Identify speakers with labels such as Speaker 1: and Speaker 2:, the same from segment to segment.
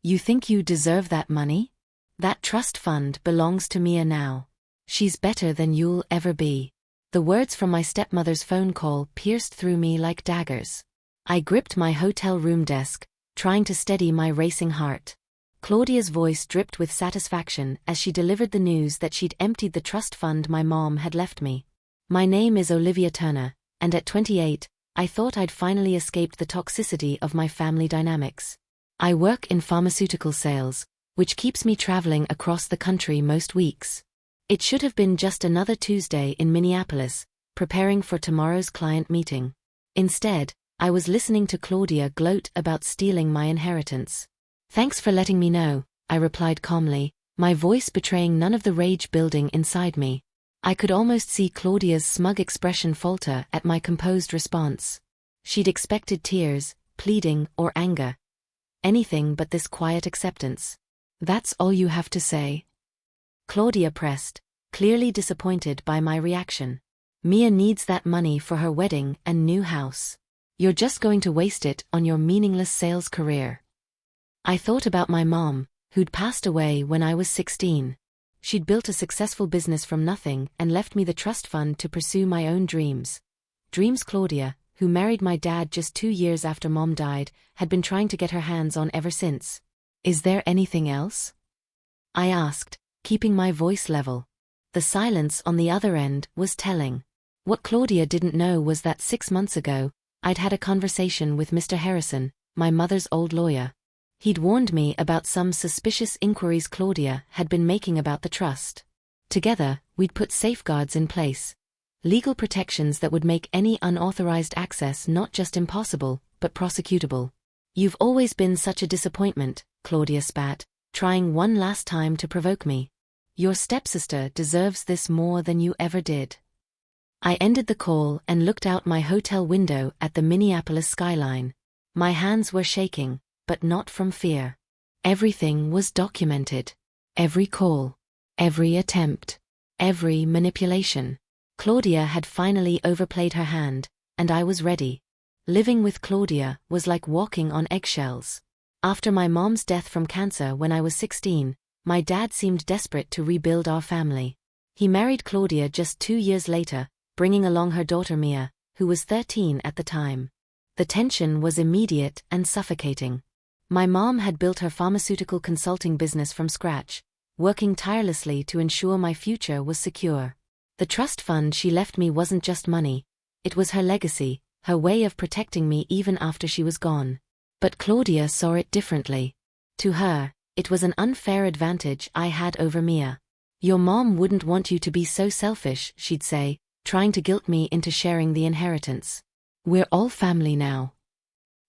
Speaker 1: You think you deserve that money? That trust fund belongs to Mia now. She's better than you'll ever be. The words from my stepmother's phone call pierced through me like daggers. I gripped my hotel room desk, trying to steady my racing heart. Claudia's voice dripped with satisfaction as she delivered the news that she'd emptied the trust fund my mom had left me. My name is Olivia Turner, and at 28, I thought I'd finally escaped the toxicity of my family dynamics. I work in pharmaceutical sales, which keeps me traveling across the country most weeks. It should have been just another Tuesday in Minneapolis, preparing for tomorrow's client meeting. Instead, I was listening to Claudia gloat about stealing my inheritance. Thanks for letting me know, I replied calmly, my voice betraying none of the rage building inside me. I could almost see Claudia's smug expression falter at my composed response. She'd expected tears, pleading, or anger. Anything but this quiet acceptance. That's all you have to say? Claudia pressed, clearly disappointed by my reaction. Mia needs that money for her wedding and new house. You're just going to waste it on your meaningless sales career. I thought about my mom, who'd passed away when I was 16. She'd built a successful business from nothing and left me the trust fund to pursue my own dreams. Dreams Claudia, who married my dad just 2 years after Mom died, had been trying to get her hands on ever since. Is there anything else? I asked, keeping my voice level. The silence on the other end was telling. What Claudia didn't know was that 6 months ago, I'd had a conversation with Mr. Harrison, my mother's old lawyer. He'd warned me about some suspicious inquiries Claudia had been making about the trust. Together, we'd put safeguards in place. Legal protections that would make any unauthorized access not just impossible, but prosecutable. You've always been such a disappointment, Claudia spat, trying one last time to provoke me. Your stepsister deserves this more than you ever did. I ended the call and looked out my hotel window at the Minneapolis skyline. My hands were shaking, but not from fear. Everything was documented. Every call. Every attempt. Every manipulation. Claudia had finally overplayed her hand, and I was ready. Living with Claudia was like walking on eggshells. After my mom's death from cancer when I was 16, my dad seemed desperate to rebuild our family. He married Claudia just 2 years later, bringing along her daughter Mia, who was 13 at the time. The tension was immediate and suffocating. My mom had built her pharmaceutical consulting business from scratch, working tirelessly to ensure my future was secure. The trust fund she left me wasn't just money, it was her legacy, her way of protecting me even after she was gone. But Claudia saw it differently. To her, it was an unfair advantage I had over Mia. Your mom wouldn't want you to be so selfish, she'd say, trying to guilt me into sharing the inheritance. We're all family now.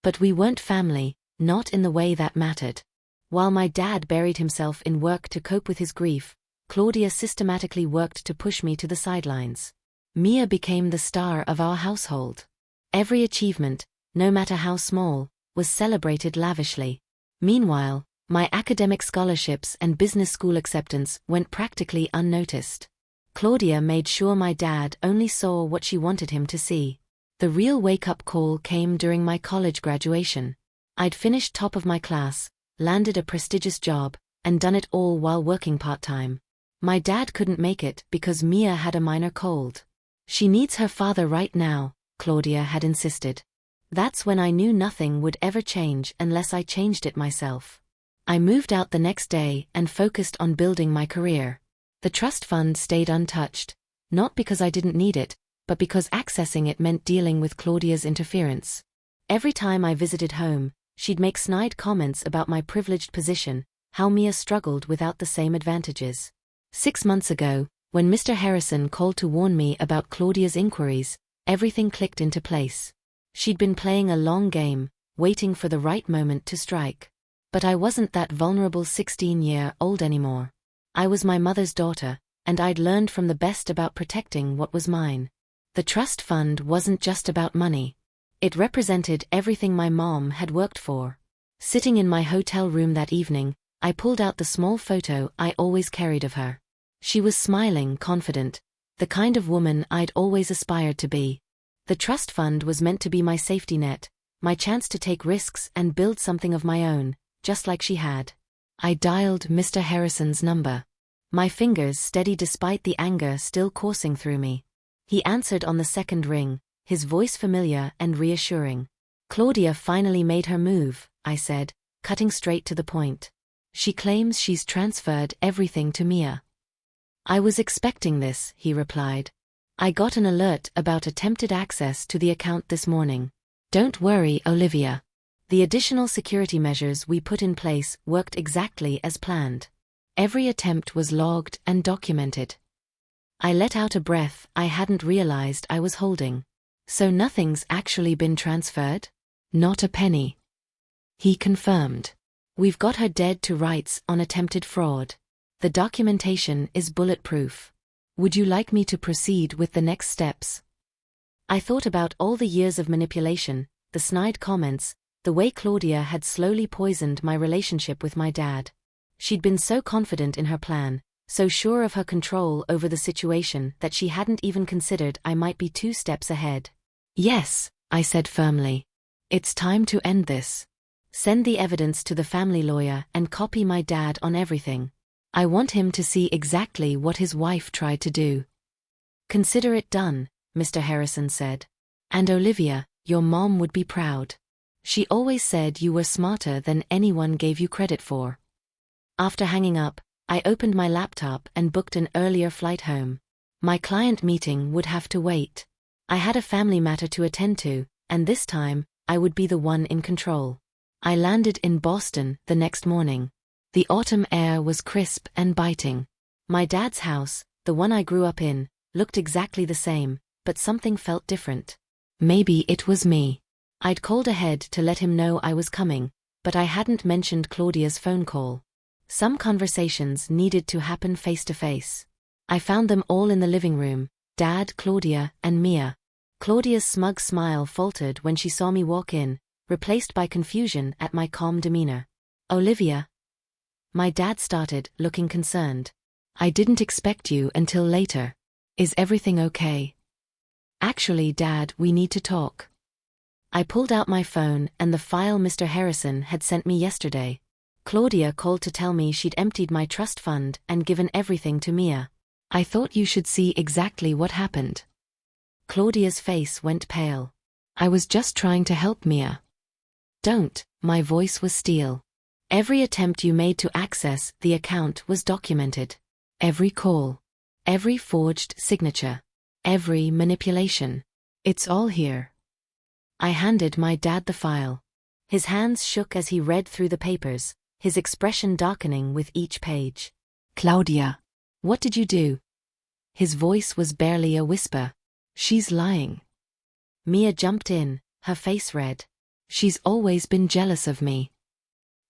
Speaker 1: But we weren't family, not in the way that mattered. While my dad buried himself in work to cope with his grief, Claudia systematically worked to push me to the sidelines. Mia became the star of our household. Every achievement, no matter how small, was celebrated lavishly. Meanwhile, my academic scholarships and business school acceptance went practically unnoticed. Claudia made sure my dad only saw what she wanted him to see. The real wake-up call came during my college graduation. I'd finished top of my class, landed a prestigious job, and done it all while working part-time. My dad couldn't make it because Mia had a minor cold. She needs her father right now, Claudia had insisted. That's when I knew nothing would ever change unless I changed it myself. I moved out the next day and focused on building my career. The trust fund stayed untouched, not because I didn't need it, but because accessing it meant dealing with Claudia's interference. Every time I visited home, she'd make snide comments about my privileged position, how Mia struggled without the same advantages. 6 months ago, when Mr. Harrison called to warn me about Claudia's inquiries, everything clicked into place. She'd been playing a long game, waiting for the right moment to strike. But I wasn't that vulnerable 16-year-old anymore. I was my mother's daughter, and I'd learned from the best about protecting what was mine. The trust fund wasn't just about money. It represented everything my mom had worked for. Sitting in my hotel room that evening, I pulled out the small photo I always carried of her. She was smiling, confident, the kind of woman I'd always aspired to be. The trust fund was meant to be my safety net, my chance to take risks and build something of my own, just like she had. I dialed Mr. Harrison's number. My fingers steady despite the anger still coursing through me. He answered on the second ring, his voice familiar and reassuring. Claudia finally made her move, I said, cutting straight to the point. She claims she's transferred everything to Mia. I was expecting this, he replied. I got an alert about attempted access to the account this morning. Don't worry, Olivia. The additional security measures we put in place worked exactly as planned. Every attempt was logged and documented. I let out a breath I hadn't realized I was holding. So nothing's actually been transferred? Not a penny. He confirmed. We've got her dead to rights on attempted fraud. The documentation is bulletproof. Would you like me to proceed with the next steps? I thought about all the years of manipulation, the snide comments, the way Claudia had slowly poisoned my relationship with my dad. She'd been so confident in her plan, so sure of her control over the situation that she hadn't even considered I might be 2 steps ahead. Yes, I said firmly. It's time to end this. Send the evidence to the family lawyer and copy my dad on everything. I want him to see exactly what his wife tried to do. Consider it done, Mr. Harrison said. And Olivia, your mom would be proud. She always said you were smarter than anyone gave you credit for. After hanging up, I opened my laptop and booked an earlier flight home. My client meeting would have to wait. I had a family matter to attend to, and this time, I would be the one in control. I landed in Boston the next morning. The autumn air was crisp and biting. My dad's house, the one I grew up in, looked exactly the same, but something felt different. Maybe it was me. I'd called ahead to let him know I was coming, but I hadn't mentioned Claudia's phone call. Some conversations needed to happen face to face. I found them all in the living room, Dad, Claudia, and Mia. Claudia's smug smile faltered when she saw me walk in, replaced by confusion at my calm demeanor. Olivia? My dad started, looking concerned. I didn't expect you until later. Is everything okay? Actually, Dad, we need to talk. I pulled out my phone and the file Mr. Harrison had sent me yesterday. Claudia called to tell me she'd emptied my trust fund and given everything to Mia. I thought you should see exactly what happened. Claudia's face went pale. I was just trying to help Mia. Don't, my voice was steel. Every attempt you made to access the account was documented. Every call. Every forged signature. Every manipulation. It's all here. I handed my dad the file. His hands shook as he read through the papers, his expression darkening with each page. Claudia, what did you do? His voice was barely a whisper. She's lying. Mia jumped in, her face red. She's always been jealous of me.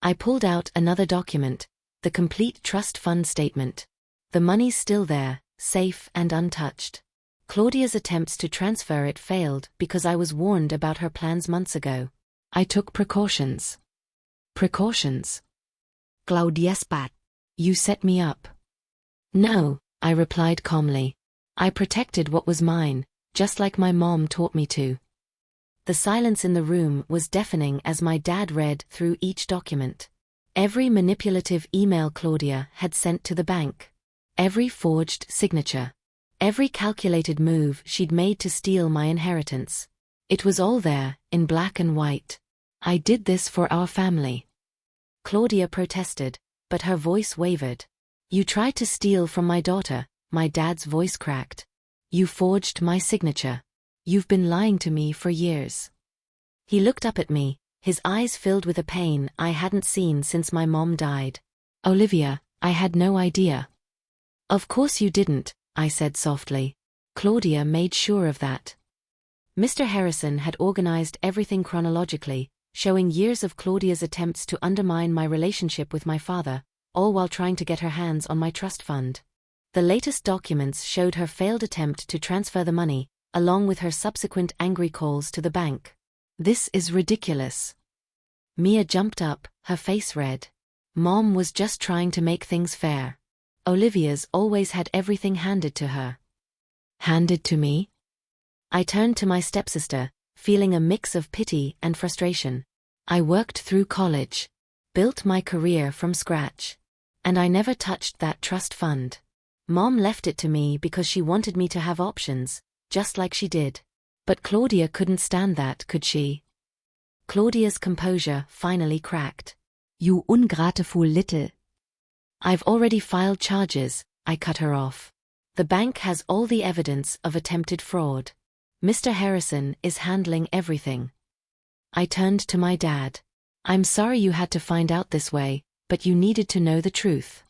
Speaker 1: I pulled out another document, the complete trust fund statement. The money's still there, safe and untouched. Claudia's attempts to transfer it failed because I was warned about her plans months ago. I took precautions. Precautions? Claudia spat. You set me up. No, I replied calmly. I protected what was mine, just like my mom taught me to. The silence in the room was deafening as my dad read through each document. Every manipulative email Claudia had sent to the bank. Every forged signature. Every calculated move she'd made to steal my inheritance. It was all there, in black and white. I did this for our family. Claudia protested, but her voice wavered. You tried to steal from my daughter, my dad's voice cracked. You forged my signature. You've been lying to me for years. He looked up at me, his eyes filled with a pain I hadn't seen since my mom died. Olivia, I had no idea. Of course you didn't, I said softly. Claudia made sure of that. Mr. Harrison had organized everything chronologically, showing years of Claudia's attempts to undermine my relationship with my father, all while trying to get her hands on my trust fund. The latest documents showed her failed attempt to transfer the money, along with her subsequent angry calls to the bank. This is ridiculous. Mia jumped up, her face red. Mom was just trying to make things fair. Olivia's always had everything handed to her. Handed to me? I turned to my stepsister, feeling a mix of pity and frustration. I worked through college. built my career from scratch. And I never touched that trust fund. Mom left it to me because she wanted me to have options, just like she did. But Claudia couldn't stand that, could she? Claudia's composure finally cracked.
Speaker 2: You ungrateful little.
Speaker 1: I've already filed charges, I cut her off. The bank has all the evidence of attempted fraud. Mr. Harrison is handling everything. I turned to my dad. I'm sorry you had to find out this way, but you needed to know the truth.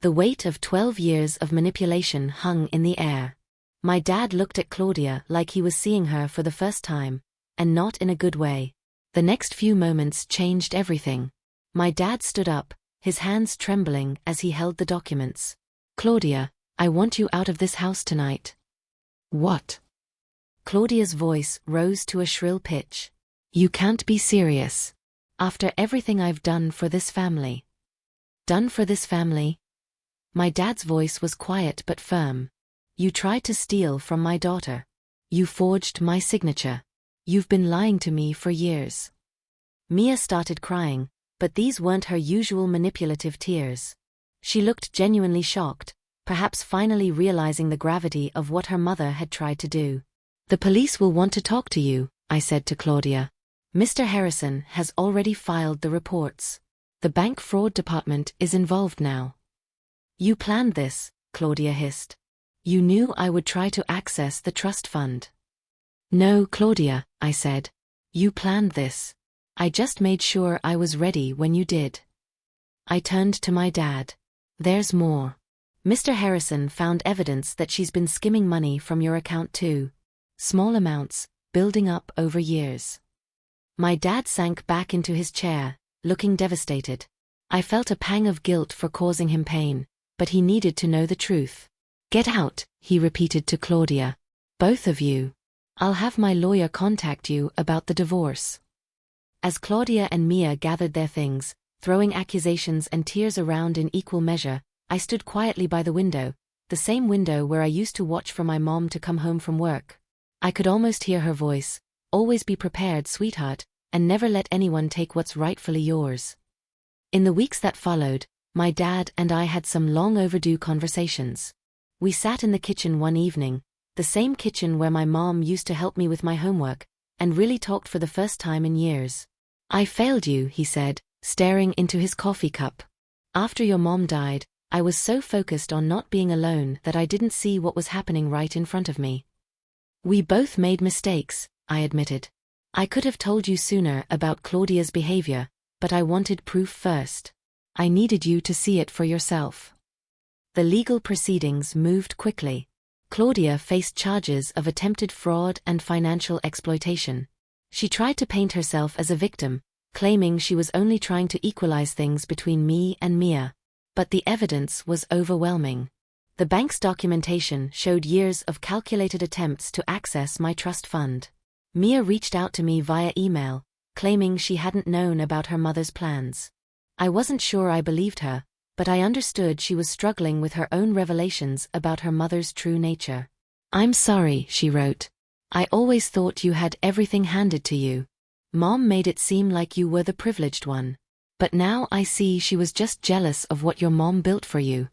Speaker 1: The weight of 12 years of manipulation hung in the air. My dad looked at Claudia like he was seeing her for the first time, and not in a good way. The next few moments changed everything. My dad stood up, his hands trembling as he held the documents. Claudia, I want you out of this house tonight.
Speaker 2: What?
Speaker 1: Claudia's voice rose to a shrill pitch. You can't be serious. After everything I've done for this family. Done for this family? My dad's voice was quiet but firm. You tried to steal from my daughter. You forged my signature. You've been lying to me for years. Mia started crying, but these weren't her usual manipulative tears. She looked genuinely shocked, perhaps finally realizing the gravity of what her mother had tried to do. The police will want to talk to you, I said to Claudia. Mr. Harrison has already filed the reports. The bank fraud department is involved now. You planned this, Claudia hissed. You knew I would try to access the trust fund. No, Claudia, I said. You planned this. I just made sure I was ready when you did. I turned to my dad. There's more. Mr. Harrison found evidence that she's been skimming money from your account too. Small amounts, building up over years. My dad sank back into his chair, looking devastated. I felt a pang of guilt for causing him pain, but he needed to know the truth. Get out, he repeated to Claudia. Both of you. I'll have my lawyer contact you about the divorce. As Claudia and Mia gathered their things, throwing accusations and tears around in equal measure, I stood quietly by the window, the same window where I used to watch for my mom to come home from work. I could almost hear her voice, always be prepared, sweetheart, and never let anyone take what's rightfully yours. In the weeks that followed, my dad and I had some long overdue conversations. We sat in the kitchen one evening, the same kitchen where my mom used to help me with my homework, and really talked for the first time in years. I failed you, he said, staring into his coffee cup. After your mom died, I was so focused on not being alone that I didn't see what was happening right in front of me. We both made mistakes, I admitted. I could have told you sooner about Claudia's behavior, but I wanted proof first. I needed you to see it for yourself. The legal proceedings moved quickly. Claudia faced charges of attempted fraud and financial exploitation. She tried to paint herself as a victim, claiming she was only trying to equalize things between me and Mia. But the evidence was overwhelming. The bank's documentation showed years of calculated attempts to access my trust fund. Mia reached out to me via email, claiming she hadn't known about her mother's plans. I wasn't sure I believed her, but I understood she was struggling with her own revelations about her mother's true nature. I'm sorry, she wrote. I always thought you had everything handed to you. Mom made it seem like you were the privileged one. But now I see she was just jealous of what your mom built for you.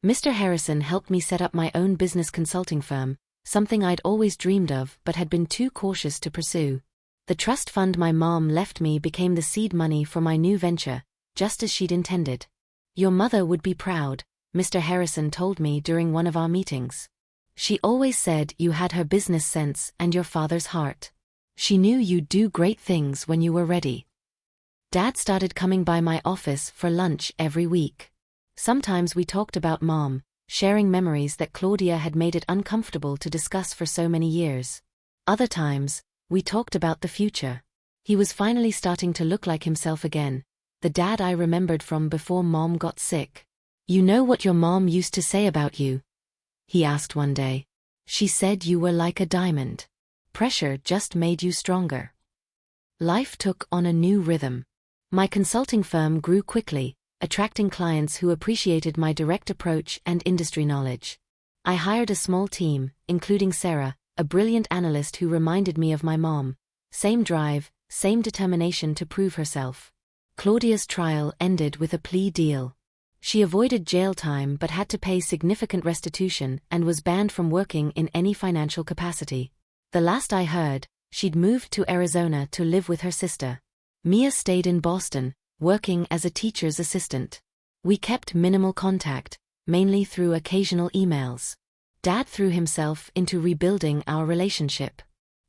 Speaker 1: Mr. Harrison helped me set up my own business consulting firm, something I'd always dreamed of but had been too cautious to pursue. The trust fund my mom left me became the seed money for my new venture, just as she'd intended. Your mother would be proud, Mr. Harrison told me during one of our meetings. She always said you had her business sense and your father's heart. She knew you'd do great things when you were ready. Dad started coming by my office for lunch every week. Sometimes we talked about Mom, sharing memories that Claudia had made it uncomfortable to discuss for so many years. Other times, we talked about the future. He was finally starting to look like himself again, the dad I remembered from before Mom got sick. You know what your mom used to say about you? He asked one day. She said you were like a diamond. Pressure just made you stronger. Life took on a new rhythm. My consulting firm grew quickly, attracting clients who appreciated my direct approach and industry knowledge. I hired a small team, including Sarah, a brilliant analyst who reminded me of my mom. Same drive, same determination to prove herself. Claudia's trial ended with a plea deal. She avoided jail time but had to pay significant restitution and was banned from working in any financial capacity. The last I heard, she'd moved to Arizona to live with her sister. Mia stayed in Boston, working as a teacher's assistant. We kept minimal contact, mainly through occasional emails. Dad threw himself into rebuilding our relationship.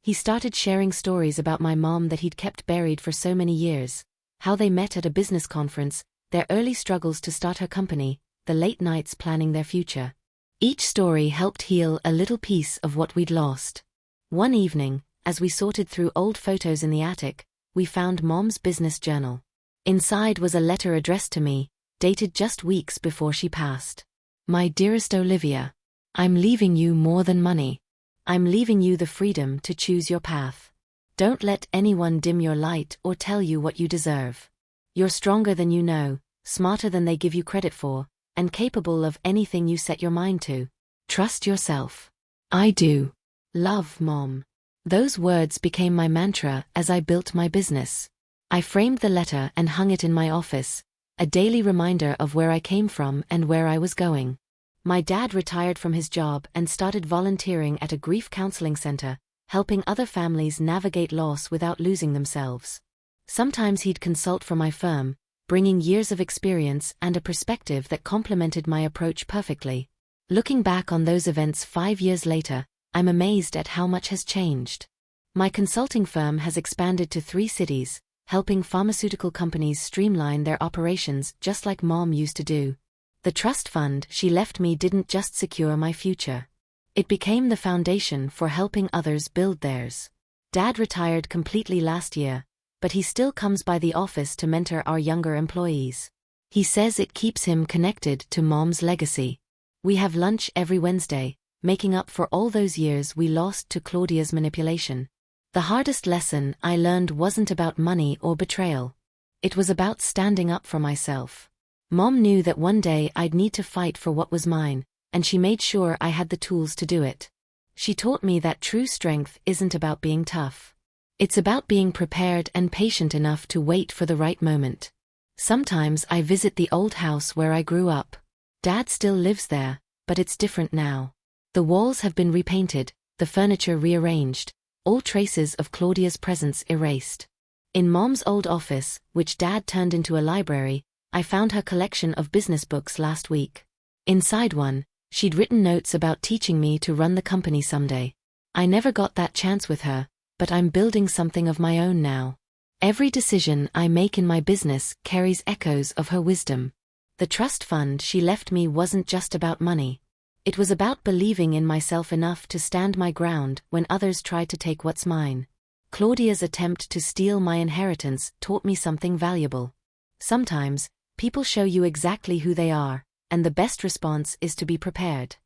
Speaker 1: He started sharing stories about my mom that he'd kept buried for so many years, how they met at a business conference, their early struggles to start her company, the late nights planning their future. Each story helped heal a little piece of what we'd lost. One evening, as we sorted through old photos in the attic, we found Mom's business journal. Inside was a letter addressed to me, dated just weeks before she passed. My dearest Olivia, I'm leaving you more than money. I'm leaving you the freedom to choose your path. Don't let anyone dim your light or tell you what you deserve. You're stronger than you know, smarter than they give you credit for, and capable of anything you set your mind to. Trust yourself. I do. Love, Mom. Those words became my mantra as I built my business. I framed the letter and hung it in my office, a daily reminder of where I came from and where I was going. My dad retired from his job and started volunteering at a grief counseling center, helping other families navigate loss without losing themselves. Sometimes he'd consult for my firm, bringing years of experience and a perspective that complemented my approach perfectly. Looking back on those events 5 years later, I'm amazed at how much has changed. My consulting firm has expanded to 3 cities, helping pharmaceutical companies streamline their operations just like Mom used to do. The trust fund she left me didn't just secure my future. It became the foundation for helping others build theirs. Dad retired completely last year, but he still comes by the office to mentor our younger employees. He says it keeps him connected to Mom's legacy. We have lunch every Wednesday, making up for all those years we lost to Claudia's manipulation. The hardest lesson I learned wasn't about money or betrayal. It was about standing up for myself. Mom knew that one day I'd need to fight for what was mine, and she made sure I had the tools to do it. She taught me that true strength isn't about being tough. It's about being prepared and patient enough to wait for the right moment. Sometimes I visit the old house where I grew up. Dad still lives there, but it's different now. The walls have been repainted, the furniture rearranged, all traces of Claudia's presence erased. In Mom's old office, which Dad turned into a library, I found her collection of business books last week. Inside one, she'd written notes about teaching me to run the company someday. I never got that chance with her, but I'm building something of my own now. Every decision I make in my business carries echoes of her wisdom. The trust fund she left me wasn't just about money. It was about believing in myself enough to stand my ground when others tried to take what's mine. Claudia's attempt to steal my inheritance taught me something valuable. Sometimes, people show you exactly who they are, and the best response is to be prepared.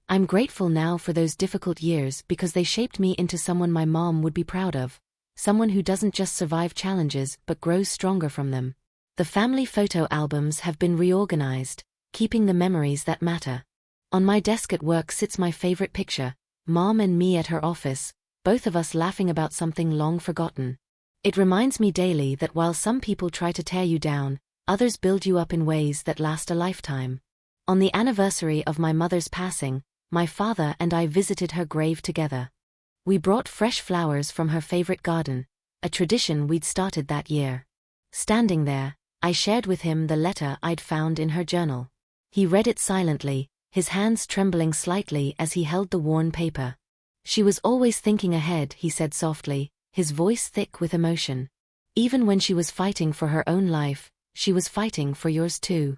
Speaker 1: I'm grateful now for those difficult years because they shaped me into someone my mom would be proud of, someone who doesn't just survive challenges but grows stronger from them. The family photo albums have been reorganized, keeping the memories that matter. On my desk at work sits my favorite picture, Mom and me at her office, both of us laughing about something long forgotten. It reminds me daily that while some people try to tear you down, others build you up in ways that last a lifetime. On the anniversary of my mother's passing, my father and I visited her grave together. We brought fresh flowers from her favorite garden, a tradition we'd started that year. Standing there, I shared with him the letter I'd found in her journal. He read it silently, his hands trembling slightly as he held the worn paper. She was always thinking ahead, he said softly, his voice thick with emotion. Even when she was fighting for her own life, she was fighting for yours too.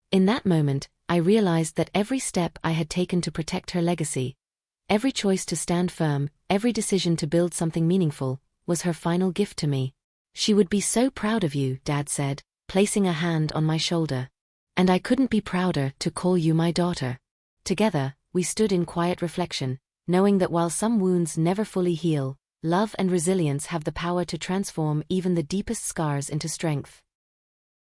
Speaker 1: In that moment, I realized that every step I had taken to protect her legacy, every choice to stand firm, every decision to build something meaningful, was her final gift to me. She would be so proud of you, Dad said, placing a hand on my shoulder. And I couldn't be prouder to call you my daughter. Together, we stood in quiet reflection, knowing that while some wounds never fully heal, love and resilience have the power to transform even the deepest scars into strength.